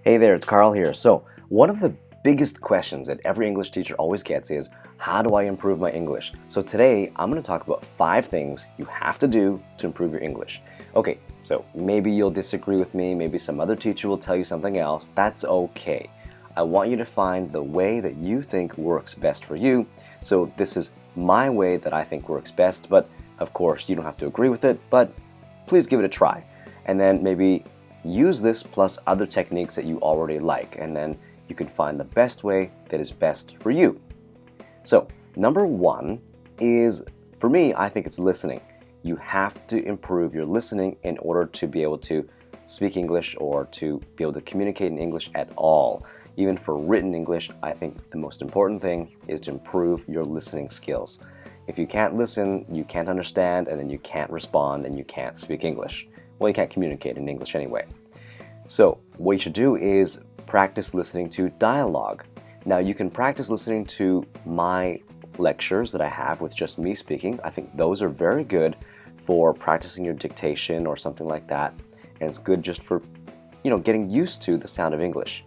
Hey there, it's Carl here. So, one of the biggest questions that every English teacher always gets is, how do I improve my English? So today, I'm going to talk about 5 things you have to do to improve your English. Okay, so maybe you'll disagree with me, maybe some other teacher will tell you something else. That's okay. I want you to find the way that you think works best for you. So this is my way that I think works best, but of course, you don't have to agree with it, but please give it a try. And then maybe use this plus other techniques that you already like, and then you can find the best way that is best for you. So, number 1 is, for me, I think it's listening. You have to improve your listening in order to be able to speak English or to be able to communicate in English at all. Even for written English, I think the most important thing is to improve your listening skills. If you can't listen, you can't understand, and then you can't respond, and you can't speak English. Well, you can't communicate in English anyway. So, what you should do is practice listening to dialogue. Now, you can practice listening to my lectures that I have with just me speaking. I think those are very good for practicing your dictation or something like that. And it's good just for, getting used to the sound of English.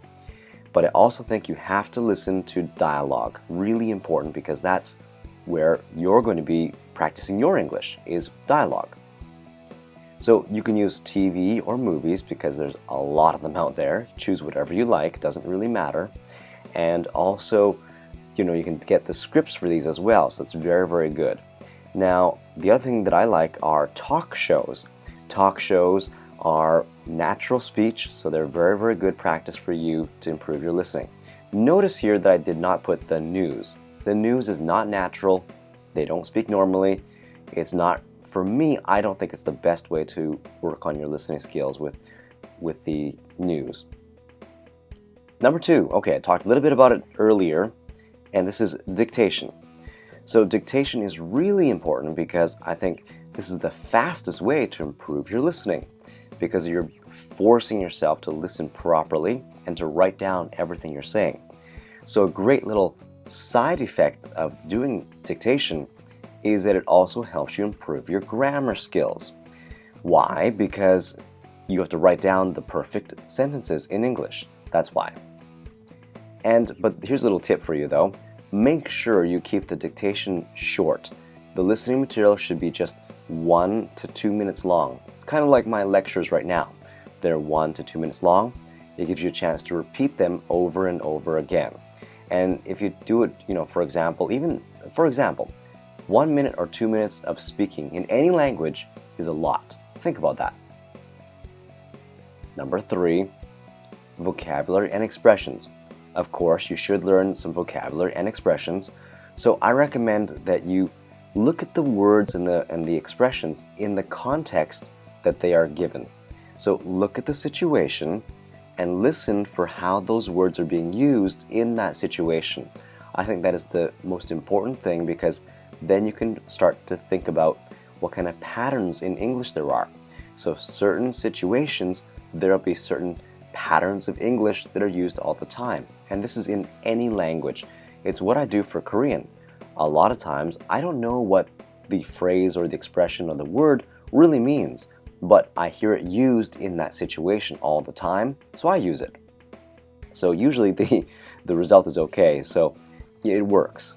But I also think you have to listen to dialogue. Really important, because that's where you're going to be practicing your English, is dialogue. So you can use TV or movies because there's a lot of them out there. Choose whatever you like, doesn't really matter. And also, you can get the scripts for these as well, so it's very, very good. Now, the other thing that I like are talk shows. Talk shows are natural speech, so they're very, very good practice for you to improve your listening. Notice here that I did not put the news. The news is not natural. They don't speak normally. It's not, for me, I don't think it's the best way to work on your listening skills with the news. Number 2, okay, I talked a little bit about it earlier, and this is dictation. So dictation is really important because I think this is the fastest way to improve your listening, because you're forcing yourself to listen properly and to write down everything you're saying. So a great little side effect of doing dictation is that it also helps you improve your grammar skills. Why? Because you have to write down the perfect sentences in English. That's why. But here's a little tip for you though. Make sure you keep the dictation short. The listening material should be just 1 to 2 minutes long. Kind of like my lectures right now. They're 1 to 2 minutes long. It gives you a chance to repeat them over and over again. And if you do it, for example, 1 minute or 2 minutes of speaking in any language is a lot. Think about that. Number 3, vocabulary and expressions. Of course, you should learn some vocabulary and expressions. So I recommend that you look at the words and the expressions in the context that they are given. So look at the situation and listen for how those words are being used in that situation. I think that is the most important thing, because then you can start to think about what kind of patterns in English there are. So certain situations, there'll be certain patterns of English that are used all the time. And this is in any language. It's what I do for Korean. A lot of times, I don't know what the phrase or the expression or the word really means, but I hear it used in that situation all the time, so I use it. So usually the result is okay, so it works.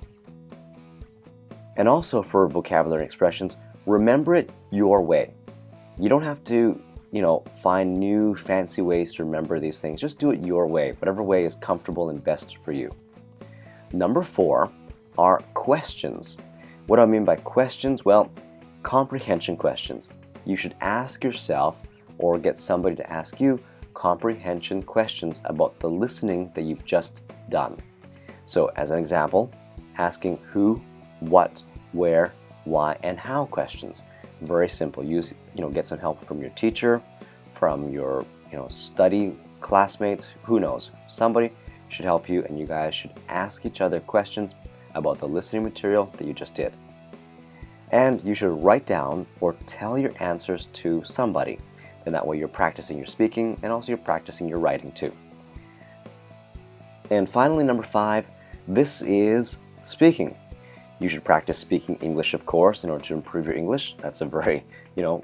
And also for vocabulary expressions, remember it your way. You don't have to, find new fancy ways to remember these things. Just do it your way, whatever way is comfortable and best for you. Number 4 are questions. What do I mean by questions? Well, comprehension questions. You should ask yourself or get somebody to ask you comprehension questions about the listening that you've just done. So as an example, asking who, what, where, why, and how questions. Very simple. Get some help from your teacher, from your, study classmates, who knows. Somebody should help you, and you guys should ask each other questions about the listening material that you just did. And you should write down or tell your answers to somebody. And that way you're practicing your speaking and also you're practicing your writing too. And finally, number 5, this is speaking. You should practice speaking English, of course, in order to improve your English. That's a very,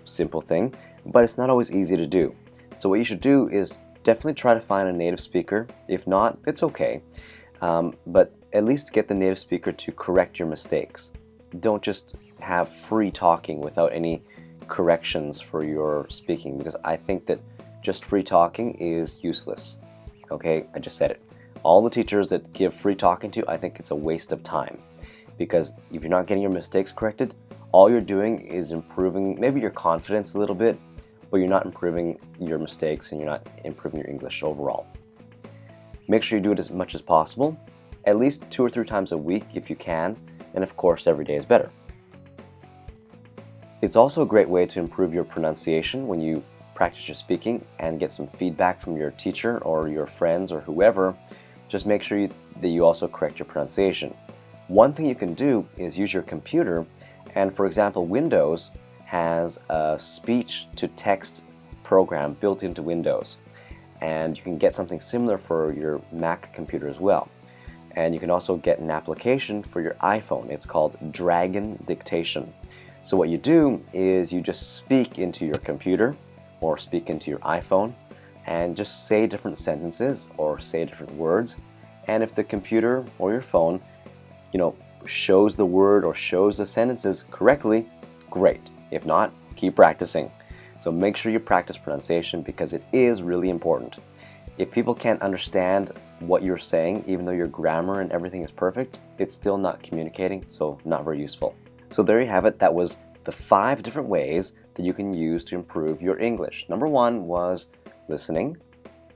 simple thing, but it's not always easy to do. So what you should do is definitely try to find a native speaker. If not, it's okay. But at least get the native speaker to correct your mistakes. Don't just have free talking without any corrections for your speaking, because I think that just free talking is useless. Okay, I just said it. All the teachers that give free talking to, I think it's a waste of time, because if you're not getting your mistakes corrected, all you're doing is improving maybe your confidence a little bit, but you're not improving your mistakes and you're not improving your English overall. Make sure you do it as much as possible, at least 2 or 3 times a week if you can, and of course every day is better. It's also a great way to improve your pronunciation when you practice your speaking and get some feedback from your teacher or your friends or whoever. Just make sure that you also correct your pronunciation. One thing you can do is use your computer, and for example, Windows has a speech-to-text program built into Windows, and you can get something similar for your Mac computer as well. And you can also get an application for your iPhone. It's called Dictation. So what you do is you just speak into your computer or speak into your iPhone and just say different sentences or say different words. And if the computer or your phone, shows the word or shows the sentences correctly, great. If not, keep practicing. So make sure you practice pronunciation because it is really important. If people can't understand what you're saying, even though your grammar and everything is perfect, it's still not communicating, so not very useful. So there you have it. That was the 5 different ways that you can use to improve your English. Number 1 was listening.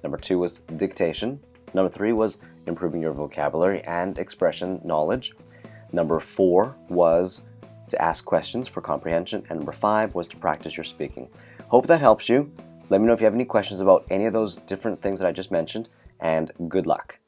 Number 2 was dictation. Number 3 was improving your vocabulary and expression knowledge. Number 4 was to ask questions for comprehension. And number 5 was to practice your speaking. Hope that helps you. Let me know if you have any questions about any of those different things that I just mentioned, and good luck.